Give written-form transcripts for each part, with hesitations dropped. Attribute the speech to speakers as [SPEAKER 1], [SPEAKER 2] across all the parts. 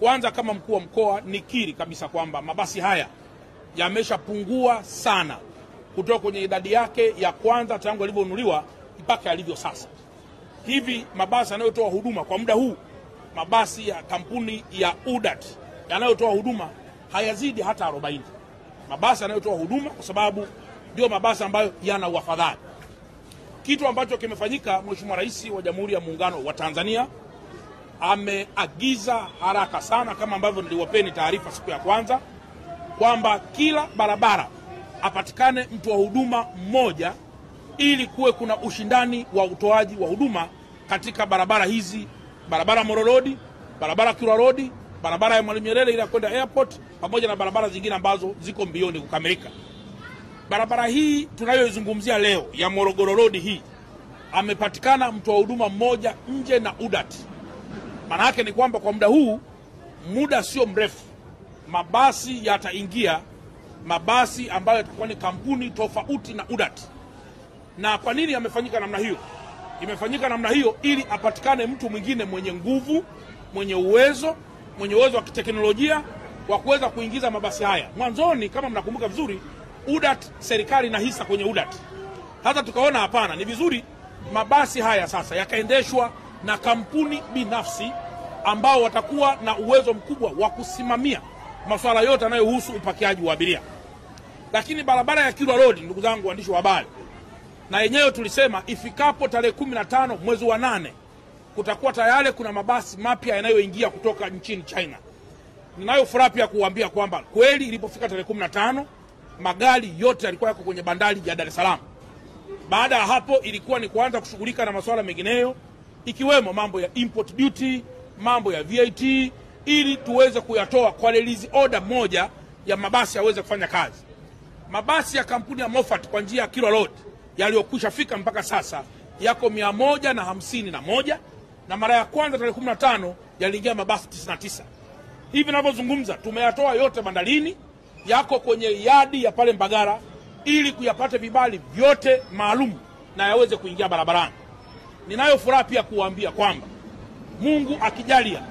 [SPEAKER 1] Kwanza kama mkuu wa mkoa nikiri kabisa kwamba mabasi haya yameshapungua sana kutoka kwenye idadi yake ya kwanza tangu yalivyonunuliwa mpaka yalivyo sasa. Hivi mabasi yanayotoa huduma kwa muda huu, mabasi ya kampuni ya UDART yanayotoa huduma hayazidi hata 40. Mabasi yanayotoa huduma, kwa sababu ndio mabasi ambayo yana wafadhali. Kitu ambacho kimefanyika, Mheshimiwa Rais wa Jamhuri ya Muungano wa Tanzania ameagiza haraka sana, kama ambavyo niliwapeni taarifa siku ya kwanza, kwamba kila barabara apatikane mtu wa huduma mmoja, ili kuwe kuna ushindani wa utoaji wa huduma katika barabara hizi: barabara Moro Road, barabara Kilwa Road, barabara ya Mwalimu Nyerere ile kwenda airport, pamoja na barabara zingine ambazo ziko mbioni kukamilika. Barabara hii tunayoizungumzia leo ya Morogoro Road hii, amepatikana mtu wa huduma mmoja nje na UDART. Maana yake ni kwamba kwa muda huu, muda sio mrefu, mabasi yataingia, mabasi ambayo yatakuwa ni kampuni tofauti na UDART. Na kwa nini yamefanyika namna hiyo? Imefanyika namna hiyo ili apatikane mtu mwingine mwenye nguvu, mwenye uwezo wa kiteknolojia wa kuweza kuingiza mabasi haya. Mwanzoni, kama mnakumbuka vizuri, UDART, serikali na hisa kwenye UDART. Hata tukaona hapana, ni vizuri mabasi haya sasa yakaendeshwa na kampuni binafsi ambao watakuwa na uwezo mkubwa wa kusimamia masuala yote yanayohusu upakiaji wa abiria. Lakini barabara ya Kilwa Road, ndugu zangu waandishi wa habari, na yenyewe tulisema ifikapo tarehe 15 mwezi wa 8 kutakuwa tayari kuna mabasi mapya yanayoingia kutoka nchini China. Ninayo furaha pia kuambia kwamba kweli ilipofika tarehe 15 magari yote yalikuwa yako kwenye bandari ya Dar es Salaam. Baada ya hapo ilikuwa ni kuanza kushughulika na masuala mengineyo, ikiwemo mambo ya import duty, mambo ya VAT, ili tuweze kuyatoa kwa release order moja ya mabasi yaweze kufanya kazi. Mabasi ya kampuni ya Moffat kwa njia ya Kilwa Road yaliyokwisha fika mpaka sasa yako 151, na mara ya kwanza tarehe 15 yaliingia mabasi 99. Hivi ninavyozungumza tumeyatoa yote bandarini, yako kwenye yadi ya pale Mbagara, ili kuyapata vibali vyote maalum na yaweze kuingia barabarani. Ninayo furaha pia kuambia kwamba Mungu akijalia,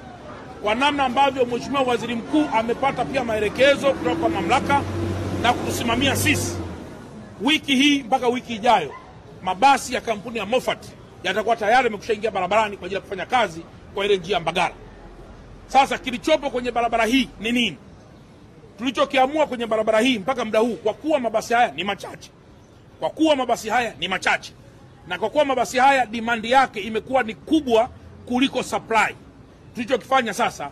[SPEAKER 1] kwa namna ambavyo Mheshimiwa Waziri Mkuu amepata pia maelekezo kutoka kwa mamlaka na kutusimamia sisi, wiki hii mpaka wiki ijayo mabasi ya kampuni ya Moffat yatakuwa tayari yamekushaingia barabarani kwa ajili ya kufanya kazi kwa ile njia Mbagara. Sasa kilichopo kwenye barabara hii ni nini? Tulichokiamua kwenye barabara hii mpaka muda huu, kwa kuwa mabasi haya ni machache, na kwa kuwa mabasi haya demand yake imekuwa ni kubwa kuliko supply, tulichokifanya sasa